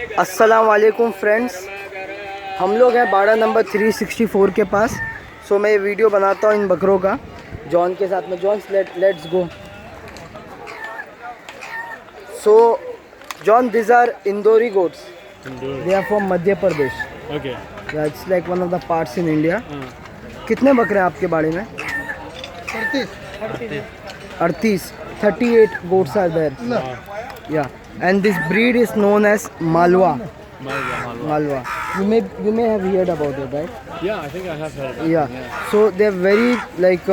अस्सलाम वालेकुम फ्रेंड्स, हम लोग हैं बाड़ा नंबर 364 के पास। सो मैं ये वीडियो बनाता हूँ इन बकरों का जॉन के साथ में। John let's go. So John, this are इंदौरी goats, they are from Madhya Pradesh. Okay. It's like one of the parts in India. कितने बकरे हैं आपके बाड़े में? 38 38 goats are there. Yeah, and this breed is known as Malwa. Malwa. You may have heard about it, right? Yeah, I think I have heard of it. Yeah. So they're very like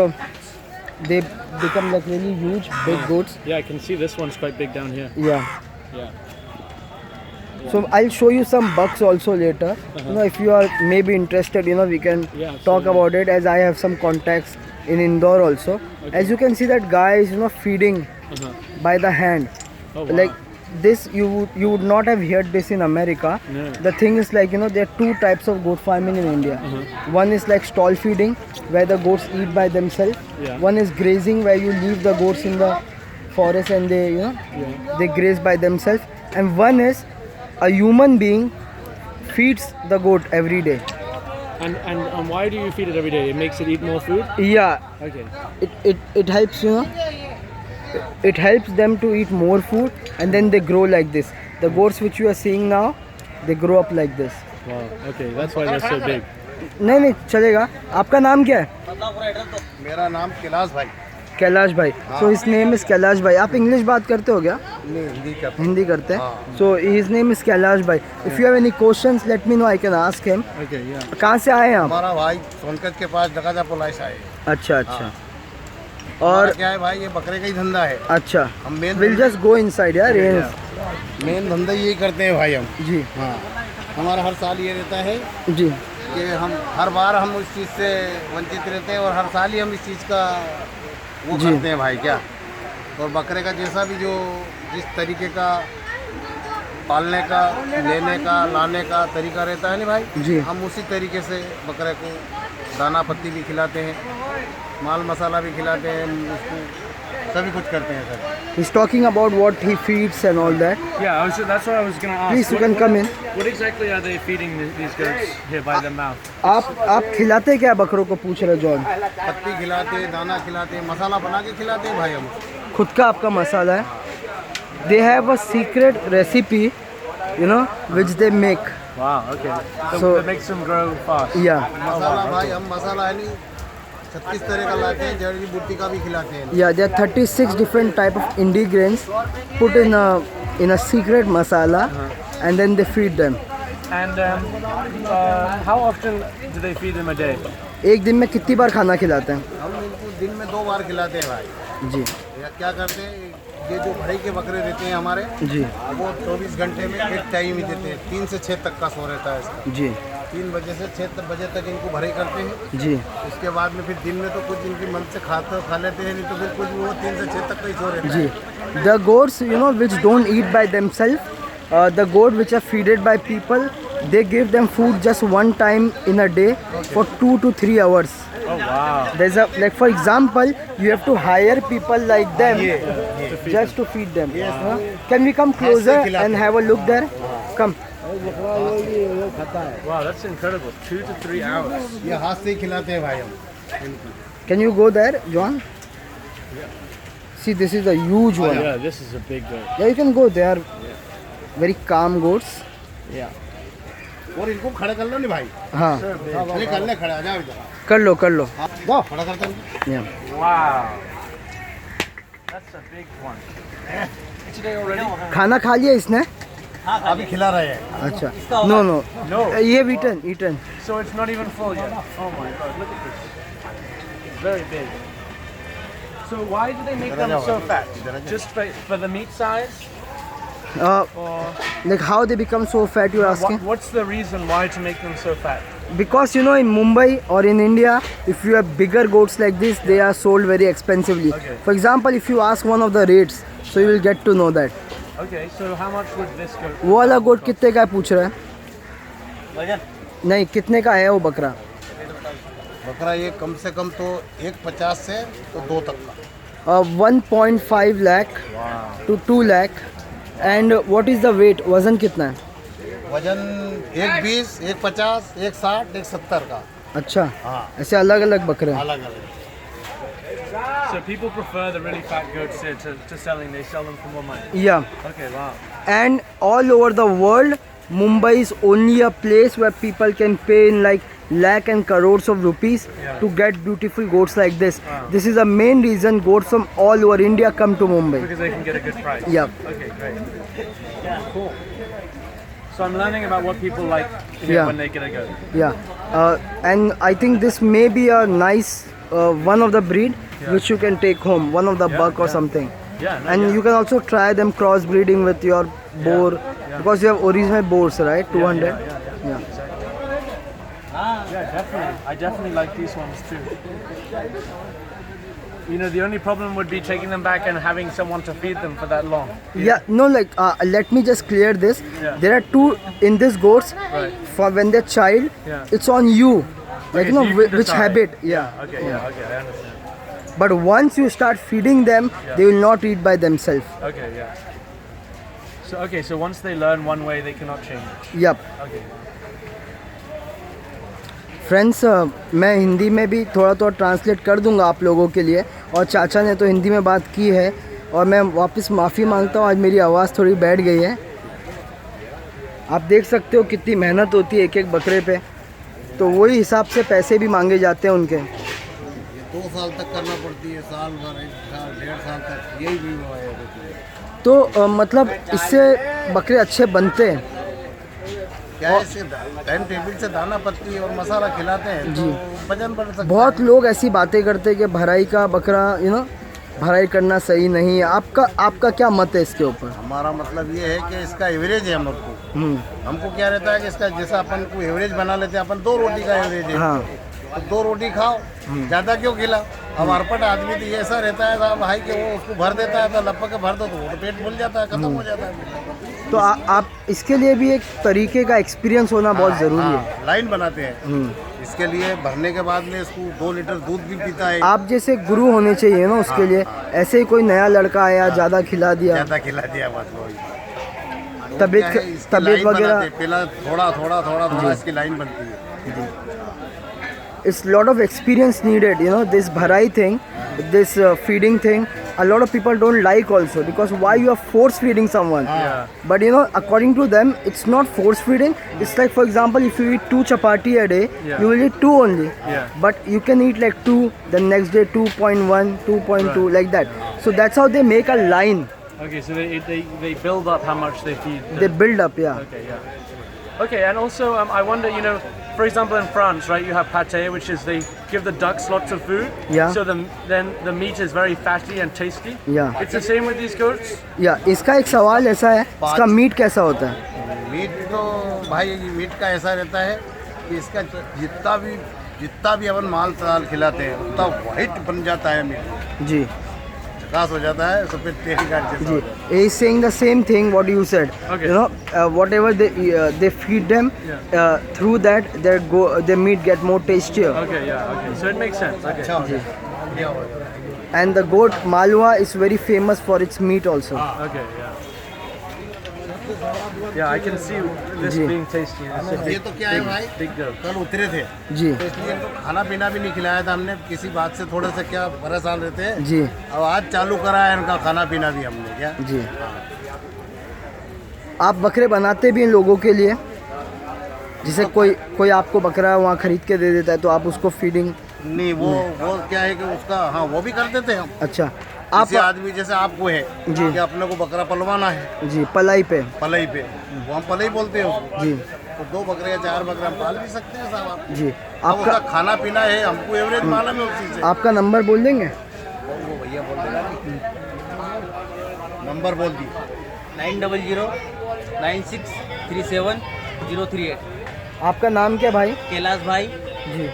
they become like really huge, big goats. Yeah, I can see this one's quite big down here. Yeah. Yeah. So I'll show you some bucks also later. You know, if you are maybe interested, you know, we can talk about it, as I have some contacts in Indore also. Okay. As you can see, that guy is, you know, feeding by the hand. Oh, wow. Like this, you would not have heard this in America. No. The thing is, like, you know, there are two types of goat farming in India. One is like stall feeding, where the goats eat by themselves. Yeah. One is grazing, where you leave the goats in the forest and they, you know, they graze by themselves. And one is a human being feeds the goat every day. And why do you feed it every day? It makes it eat more food? Yeah, Okay. it helps, you know, it helps them to eat more food, and then they grow like this. The goats which you are seeing now, they grow up like this. Wow. Okay, that's why they're so big. नहीं चलेगा। आपका नाम क्या है? मेरा नाम कैलाश भाई। कैलाश भाई। सो हिज नेम इज कैलाश भाई। आप इंग्लिश बात करते हो क्या? नहीं, हिंदी करते हैं। So his name is Kailash भाई। If you have any questions let me know, I can ask him. Okay, या कहाँ से आए हैं आप? हमारा भाई सोनकत के पास जगह पुलाई से आए। अच्छा अच्छा। और और क्या है भाई, ये बकरे का ही धंधा है। अच्छा, हम men will just go inside यार। मेन धंधा यही करते हैं भाई हम। जी हाँ, हमारा हर साल ये रहता है जी। कि हम हर बार हम उस चीज़ से वंचित रहते हैं और हर साल ही हम इस चीज़ का वो जी। करते हैं भाई। क्या और बकरे का जैसा भी जो जिस तरीके का पालने का, लेने का, लाने का तरीका रहता है ना भाई जी। हम उसी तरीके से बकरे को दाना पत्ती भी खिलाते हैं, माल मसाला भी खिलाते हैं, उसको सभी कुछ करते हैं sir. He's talking about what he feeds and all that. Yeah, that's what I was going to ask. Please, you can come in. What exactly are they feeding these goats here by the mouth? आप खिलाते क्या बकरों को, पूछ रहे John? पत्ती खिलाते, दाना खिलाते, मसाला बना के खिलाते हैं भाई हम। खुद का आपका मसाला है। They have a secret recipe, you know, which they make. Wow, okay. So that makes them grow fast. Yeah. मसाला भाई हम मसाला है नहीं 36 तरह का लाते हैं, जड़ी बूटी का भी खिलाते हैं। Yeah, there are 36 different type of ingredients put in a secret masala, and then they feed them. And how often do they feed them a day? एक दिन में कितनी बार खाना खिलाते हैं? हम इनको दिन में 2 बार खिलाते हैं भाई। जी या क्या करते हैं, ये जो भड़ई के बकरे रहते हैं हमारे, जी वो 24 घंटे में एक टाइम ही देते हैं। 3 से 6 तक का सो रहता है इसका। जी 3 बजे से 6 बजे तक इनको भड़ई करते हैं। जी। उसके बाद में फिर दिन में तो कुछ इनकी मन से खा लेते हैं, नहीं तो फिर कुछ वो 3 से 6 तक का ही सो रहता जी। है। The goats, you know, which don't eat by themselves, the goat which are feeded by people, they give them food just one time in a day for 2 to 3 hours. Oh, wow. There's a, like, for example, you have to hire people like them just to feed them. Huh? Can we come closer and have a look there? Come. Wow, that's incredible. 2 to 3 hours. ये हाथ से ही खिलाते हैं भाई हम इनको। Can you go there, John? See, this is a huge one. Yeah, this is a big goat. Yeah, you can go. They are very calm goats. Yeah. और इनको खड़ा कर लो नहीं भाई। हाँ, अरे कर ले, खड़ा आ जाओ इधर। कर लो कर लो। जाओ खड़ा करते हैं। Yeah. Wow. That's a big one. Today already? खाना खा लिया इसने? अभी खिला रहे हैं। अच्छा। No no. No. ये eaten. So it's not even full yet. Oh my god, look at this. It's very big. So why do they make them so fat? Just for the meat size? Or Like how they become so fat, you're asking? what's the reason why to make them so fat? Because, you know, in Mumbai or in India, if you have bigger goats like this, they are sold very expensively. Okay. For example, if you ask one of the rates, so you will get to know that. Okay, so how much would this go? वो वाला गोट कितने का है पूछ रहा है? नहीं, कितने का है वो बकरा? बकरा ये कम से कम तो 1.50 से तो 2 तक का। 1.5 lakh to 2 lakh. And what is the weight? वजन कितना है? वजन एक 20, एक 50, एक 60, एक 70 का। अच्छा, हाँ ऐसे अलग अलग बकरे हैं। अलग अलग। So people prefer the really fat goats here to selling. They sell them for more money. Yeah, Okay, wow. and all over the world, Mumbai is only a place where people can pay in like lakh and crores of rupees Yeah. to get beautiful goats like this. Wow. This is the main reason goats from all over India come to Mumbai. Because they can get a good price. Yeah. Okay, great. Yeah, cool. So I'm learning about what people like here Yeah. when they get a goat. Yeah, and I think this may be a nice one of the breed Yeah. which you can take home, one of the Yeah, buck or yeah. something. Yeah, no, And yeah. you can also try them crossbreeding with your boar, because you have original boars, right? 200. Yeah. Yeah, definitely. I definitely like these ones too. You know, the only problem would be taking them back and having someone to feed them for that long. Yeah, no, like let me just clear this. Yeah. There are two in this goats. Right. For when they're child, Yeah. it's on you. Like Okay, you know so you can which decide. habit. Yeah. Okay, yeah, okay, I understand. But once you start feeding them, Yeah. they will not eat by themselves. Okay, yeah. So once they learn one way, they cannot change. Yep. Okay. Friends मैं हिंदी में भी थोड़ा थोड़ा translate कर दूंगा आप लोगों के लिए, और चाचा ने तो हिंदी में बात की है, और मैं वापस माफ़ी मांगता हूँ, आज मेरी आवाज़ थोड़ी बैठ गई है। आप देख सकते हो कितनी मेहनत होती है एक एक बकरे पे, तो वही हिसाब से पैसे भी मांगे जाते हैं उनके। ये 2 साल तक करना पड़ती है, साल भर, 1 साल, 1.5 साल तक, यही भी हुआ है। तो मतलब इससे बकरे अच्छे बनते हैं। क्या है, इससे टाइम टेबल से दाना पत्ती और मसाला खिलाते हैं तो वजन बढ़ सकता है। बहुत लोग ऐसी बातें करते हैं कि भराई का बकरा भराई करना सही नहीं है। आपका क्या मत है इसके ऊपर? हमारा मतलब ये है कि इसका एवरेज है हमको। हमको क्या रहता है कि इसका जैसा अपन को एवरेज बना लेते हैं, अपन 2 रोटी का एवरेज है। हाँ। तो 2 रोटी खाओ, ज़्यादा क्यों खिला। अब अरपट आदमी तो ये ऐसा रहता है साहब भाई कि वो उसको भर देता है, तो लपक के भर दो तो वो तो पेट भूल जाता है, खत्म हो जाता है। तो आप इसके लिए भी एक तरीके का एक्सपीरियंस होना बहुत ज़रूरी है। हाँ, लाइन बनाते हैं इसके लिए, भरने के बाद में इसको 2 लीटर दूध भी पीता है। आप जैसे गुरु होने चाहिए ना उसके लिए। ऐसे ही कोई नया लड़का आया, ज़्यादा खिला दिया, ज़्यादा खिला दिया, बस वही तबीयत वगैरह, पहला थोड़ा इसकी लाइन बनती है। it's lot of experience needed, this bharai thing, this feeding thing. A lot of people don't like also, because why you are force feeding someone. Yeah. But according to them, it's not force feeding. It's like, for example, if you eat 2 chapati a day, Yeah. you will eat 2 only. Yeah. But you can eat like 2, the next day 2.1, 2.2, Right. like that. So that's how they make a line. Okay, so they build up how much they feed. They build up, yeah. Okay, yeah. Okay, and also I wonder, for example, in France, right, you have pâté, which is they give the ducks lots of food. Yeah. So then the meat is very fatty and tasty. Yeah. It's the same with these goats. Yeah, इसका एक सवाल ऐसा है, इसका meet कैसा होता है? Meet तो भाई मीट का ऐसा रहता है कि इसका जितना भी अपन माल ताल खिलाते हैं उतना वाइट बन जाता है मीट, जी झकास हो जाता है, सफेद तेल का जैसा जी। हो जाता है। He is saying the same thing what you said. Okay. Whatever they feed them, through that their meat get more tastier. Okay, yeah, okay. So it makes sense. Okay. अच्छा हो जाता है, बढ़िया हो जाता है। And the goat Malwa is very famous for its meat also. Okay, yeah. Yeah, I can see this ji. being tasty. It's a ये big, तो क्या है भाई, big goat. कल उतरे थे जी तो इसलिए इनको खाना पीना भी नहीं खिलाया था हमने, किसी बात से थोड़े से क्या परेशान रहते हैं। जी अब आज चालू करा है इनका खाना पीना भी हमने, क्या जी। आप बकरे बनाते भी हैं लोगों के लिए, जैसे कोई आपको बकरा वहाँ खरीद के दे देता है तो आप उसको फीडिंग? नहीं, वो क्या है कि उसका, हाँ वो भी कर देते हैं हम। अच्छा, आप आप आदमी जैसे आपको है जी। कि अपने को बकरा पलवाना है जी पलाई पे, पलई पे, वो हम पलई बोलते हैं उसको। जी तो 2 बकरे या 4 बकरे हम पाल भी सकते हैं साहब आप। जी। अब उसका खाना पीना है, हमको एवरेज मालूम है उस चीज़ से। आपका नंबर बोल देंगे? वो भैया बोल देगा, नंबर बोल दी। 9009637 आपका नाम क्या भाई? कैलाश भाई। जी,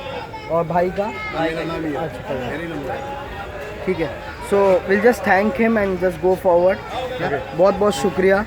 और भाई का? भाई का नाम ही है, अच्छा, मेरी नंबर है। ठीक है। So will just thank him and just go forward. बहुत बहुत शुक्रिया।